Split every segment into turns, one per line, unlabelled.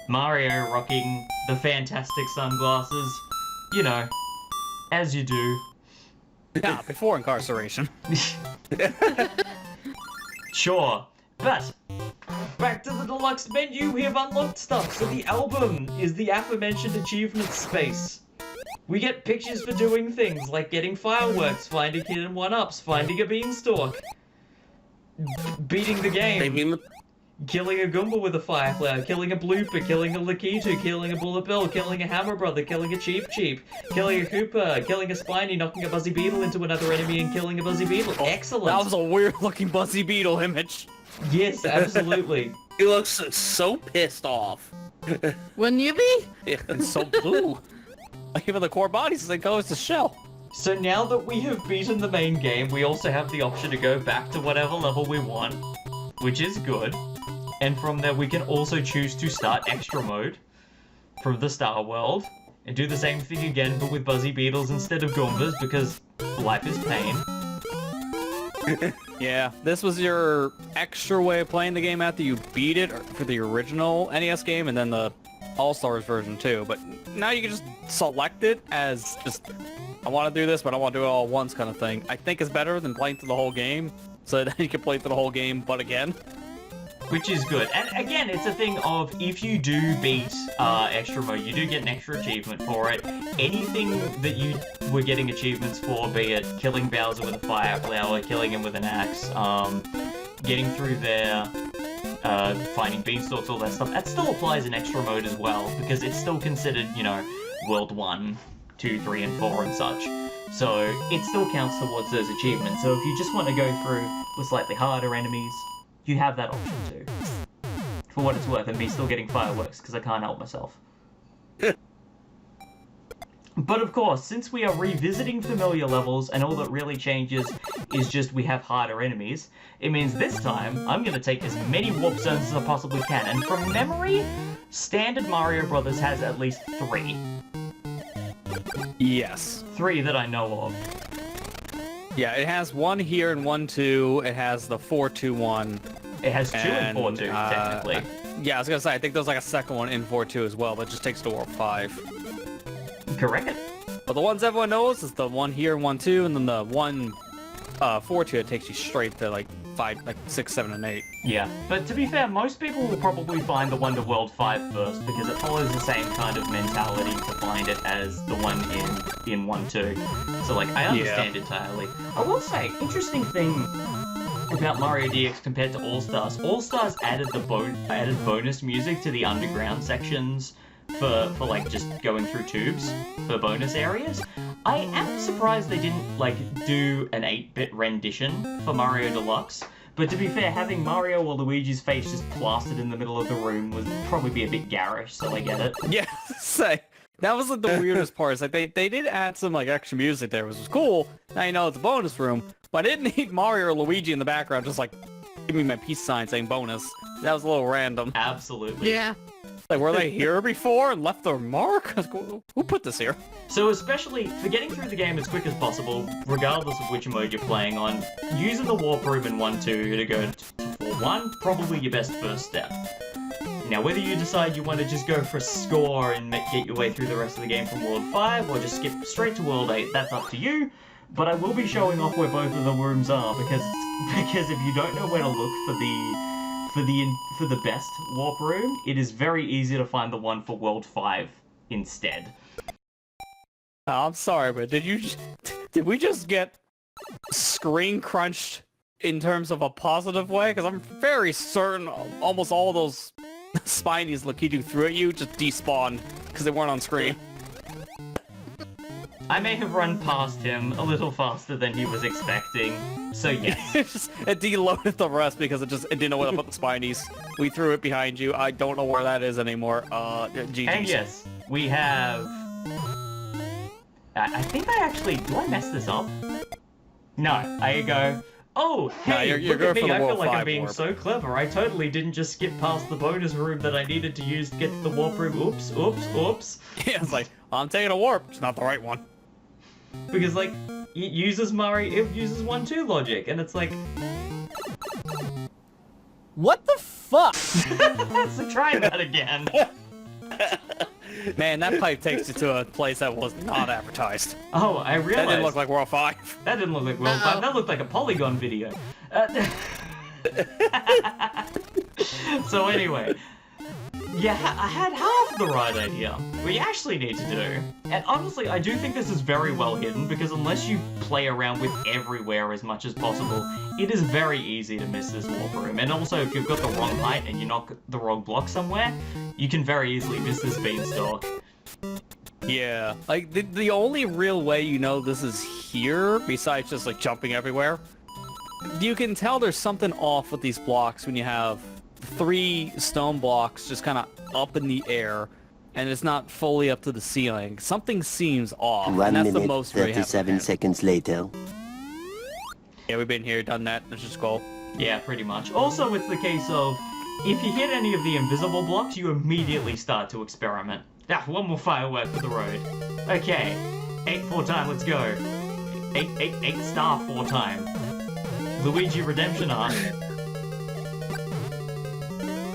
Mario rocking the fantastic sunglasses. You know, as you do.
Yeah, before incarceration.
Sure, but back to the deluxe menu, we have unlocked stuff. So the album is the aforementioned achievement space. We get pictures for doing things like getting fireworks, finding hidden one-ups, finding a beanstalk, beating the game, killing a Goomba with a fire cloud, killing a Blooper, killing a Lakitu, killing a Bullet Bill, killing a Hammer Brother, killing a Cheep Cheep, killing a Koopa, killing a Spiny, knocking a Buzzy Beetle into another enemy, and killing a Buzzy Beetle. Excellent!
That was a weird-looking Buzzy Beetle image.
Yes, absolutely.
He looks so pissed off.
Wouldn't you be?
Yeah.
It's so blue. Like even the core body says it goes to shell.
So now that we have beaten the main game, we also have the option to go back to whatever level we want, which is good. And from there we can also choose to start extra mode from the Star World and do the same thing again but with Buzzy Beetles instead of Goombas because life is pain.
Yeah, this was your extra way of playing the game after you beat it for the original NES game and then the All-Stars version too. But now you can just select it as just, I want to do this, but I want to do it all at once kind of thing. I think it's better than playing through the whole game, so that you can play through the whole game, but again.
Which is good. And again, it's a thing of, if you do beat extra mode, you do get an extra achievement for it. Anything that you were getting achievements for, be it killing Bowser with a fire flower, killing him with an axe, getting through there, finding beanstalks, all that stuff, that still applies in extra mode as well, because it's still considered, you know, World 1, 2, 3, and 4 and such. So it still counts towards those achievements. So if you just want to go through with slightly harder enemies, you have that option too. For what it's worth, and me still getting fireworks, because I can't help myself. But of course, since we are revisiting familiar levels, and all that really changes is just we have harder enemies, it means this time, I'm going to take as many warp zones as I possibly can, and from memory, standard Mario Brothers has at least 3.
Yes.
3 that I know of.
Yeah, it has 1 here and 1, 2. It has the 4, 2, 1.
It has 2 and 4, 2, technically.
Yeah, I was gonna say, I think there's like a second one in 4, 2 as well, that just takes to World 5.
Correct.
But the ones everyone knows is the 1 here and 1, 2, and then the 1, 4, 2, it takes you straight to like 5, like 6, 7, and 8.
Yeah, but to be fair, most people will probably find the one to World 5 first, because it follows the same kind of mentality to find it as the one in 1, 2. So, like, I understand entirely. I will say, interesting thing about Mario DX compared to All-Stars. All-Stars added added bonus music to the underground sections for like, just going through tubes for bonus areas. I am surprised they didn't, like, do an 8-bit rendition for Mario Deluxe. But to be fair, having Mario or Luigi's face just plastered in the middle of the room would probably be a bit garish, so I get it.
Yeah, say, that was like the weirdest part. It's like they did add some like extra music there, which was cool. Now you know it's a bonus room, but I didn't need Mario or Luigi in the background just like give me my peace sign saying bonus. That was a little random.
Absolutely.
Yeah.
Like, were they here before and left their mark? Who put this here?
So especially for getting through the game as quick as possible, regardless of which mode you're playing on, using the warp room in 1, 2 to go to 4, 1, probably your best first step. Now, whether you decide you want to just go for a score and get your way through the rest of the game from World 5, or just skip straight to World 8, that's up to you. But I will be showing off where both of the rooms are, because if you don't know where to look for the best warp room, it is very easy to find the one for World 5 instead.
I'm sorry, but did we just get screen crunched in terms of a positive way? Because I'm very certain almost all those Spinies Lakitu threw at you just despawned because they weren't on screen.
I may have run past him a little faster than he was expecting, so yes.
It deloaded the rest because it didn't know where to put the Spinies. We threw it behind you. I don't know where that is anymore. GG's.
And yes, we have... I think do I mess this up? No, I go, oh, hey,
no, you're
look at me, I feel
World
like
5
I'm being
warp.
so clever. I totally didn't just skip past the bonus room that I needed to use to get to the warp room. Oops, oops, oops.
Yeah, it's like, I'm taking a warp. It's not the right one.
Because, like, it uses 1-2 logic, and it's like...
What the fuck?
So try that again.
Man, that pipe takes you to a place that was not advertised.
Oh, I realized.
That didn't look like World 5.
That didn't look like World 5. That looked like a Polygon video. So anyway, yeah, I had half the right idea. What you actually need to do, and honestly, I do think this is very well hidden, because unless you play around with everywhere as much as possible, it is very easy to miss this warp room. And also, if you've got the wrong height and you knock the wrong block somewhere, you can very easily miss this beanstalk.
Yeah, like, the only real way you know this is here, besides just, like, jumping everywhere, you can tell there's something off with these blocks when you have 3 stone blocks just kind of up in the air, and it's not fully up to the ceiling. Something seems off, and that's the most
37 seconds later.
Yeah, we've been here, done that. Let's just go.
Yeah, pretty much. Also, it's the case of, if you hit any of the invisible blocks, you immediately start to experiment. Ah, one more firework for the road. Okay, 8 4 time, let's go. 8 star 4 time. Luigi Redemption arc.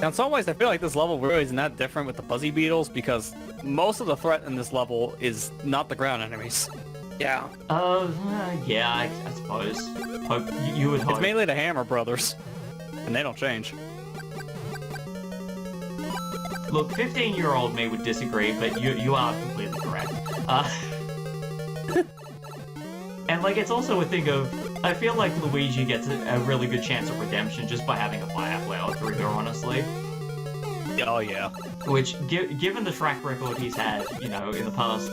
Now, in some ways, I feel like this level really isn't that different with the Fuzzy Beetles, because most of the threat in this level is not the ground enemies.
Yeah.
Yeah, I suppose. You would hope.
It's mainly the Hammer Brothers, and they don't change.
Look, 15-year-old me would disagree, but you are completely correct. And, like, it's also a thing of, I feel like Luigi gets a really good chance of redemption just by having a fire flower through here, honestly.
Oh, yeah.
Which, given the track record he's had, you know, in the past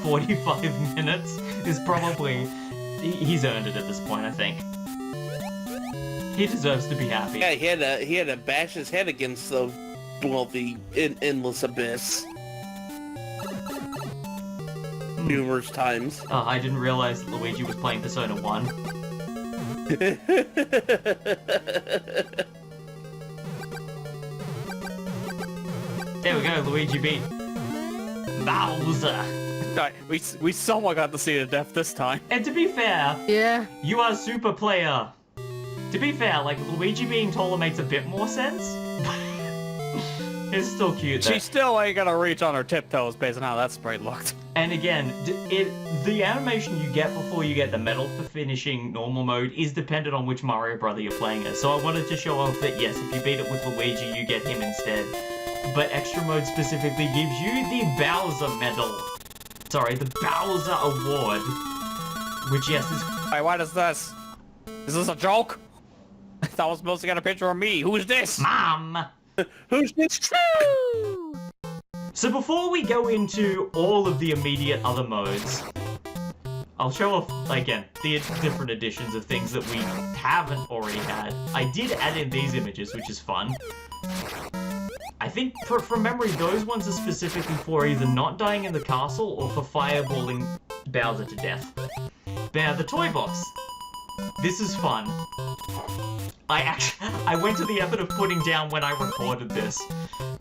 45 minutes, is probably... He's earned it at this point, I think. He deserves to be happy.
Yeah, he had to bash his head against the endless abyss numerous times.
Oh, I didn't realize that Luigi was playing Persona 1. There we go, Luigi beat Bowser.
We somewhat got to see the death this time.
And to be fair,
Yeah.
you are super player. To be fair, like, Luigi being taller makes a bit more sense. It's still cute, though.
She still ain't gonna reach on her tiptoes based on how that sprite looked.
And again, the animation you get before you get the medal for finishing normal mode is dependent on which Mario brother you're playing as. So I wanted to show off that, yes, if you beat it with Luigi, you get him instead. But extra mode specifically gives you the Bowser medal. Sorry, the Bowser Award. Which, yes, is...
Wait, what is this? Is this a joke? I thought I was supposed to get a picture of me. Who's this?
Mom!
Who's this?
So before we go into all of the immediate other modes, I'll show off, again, the different editions of things that we haven't already had. I did add in these images, which is fun. I think, from memory, those ones are specifically for either not dying in the castle or for fireballing Bowser to death. Now, the toy box. This is fun. I went to the effort of putting down when I recorded this,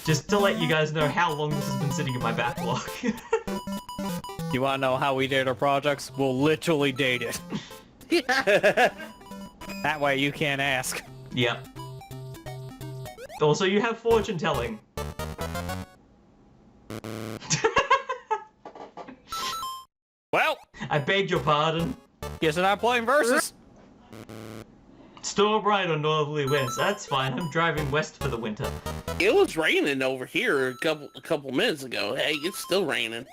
just to let you guys know how long this has been sitting in my backlog.
You wanna know how we date our projects? We'll literally date it.
Yeah.
That way you can't ask.
Yep. Also, you have fortune telling.
Well,
I beg your pardon.
guess we're not playing Versus.
Storm right on northerly winds. That's fine. I'm driving west for the winter.
It was raining over here a couple minutes ago. Hey, it's still raining.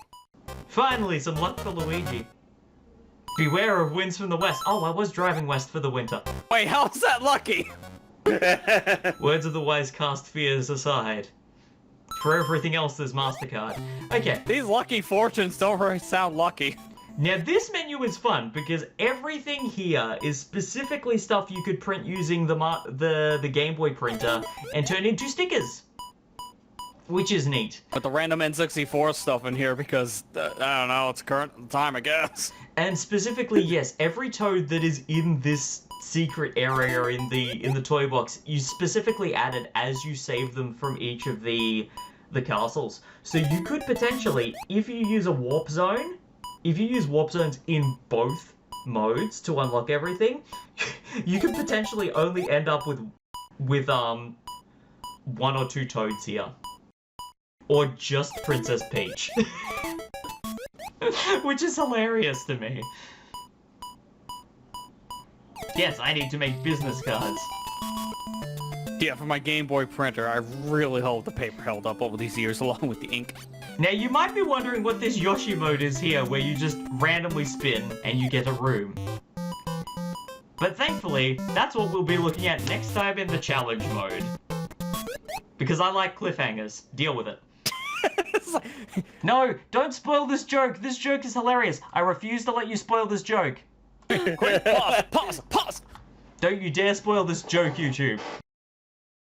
Finally, some luck for Luigi. Beware of winds from the west. Oh, I was driving west for the winter.
Wait, how is that lucky?
Words of the wise cast fears aside. For everything else, there's MasterCard. Okay.
These lucky fortunes don't really sound lucky.
Now, this menu is fun because everything here is specifically stuff you could print using the Game Boy printer and turn into stickers, which is neat.
With the random N64 stuff in here because, I don't know, it's current time, I guess.
And specifically, yes, every toad that is in this secret area in the toy box, you specifically added as you save them from each of the castles. So you could potentially, if you use a warp zone, if you use warp zones in both modes to unlock everything, you could potentially only end up with 1 or 2 toads here. or just Princess Peach. Which is hilarious to me. Yes, I need to make business cards.
Yeah, for my Game Boy printer, I really hope the paper held up over these years along with the ink.
Now, you might be wondering what this Yoshi mode is here, where you just randomly spin and you get a room. But thankfully, that's what we'll be looking at next time in the challenge mode. Because I like cliffhangers. Deal with it. No, don't spoil this joke. This joke is hilarious. I refuse to let you spoil this joke.
Quick, pause!
Don't you dare spoil this joke, YouTube.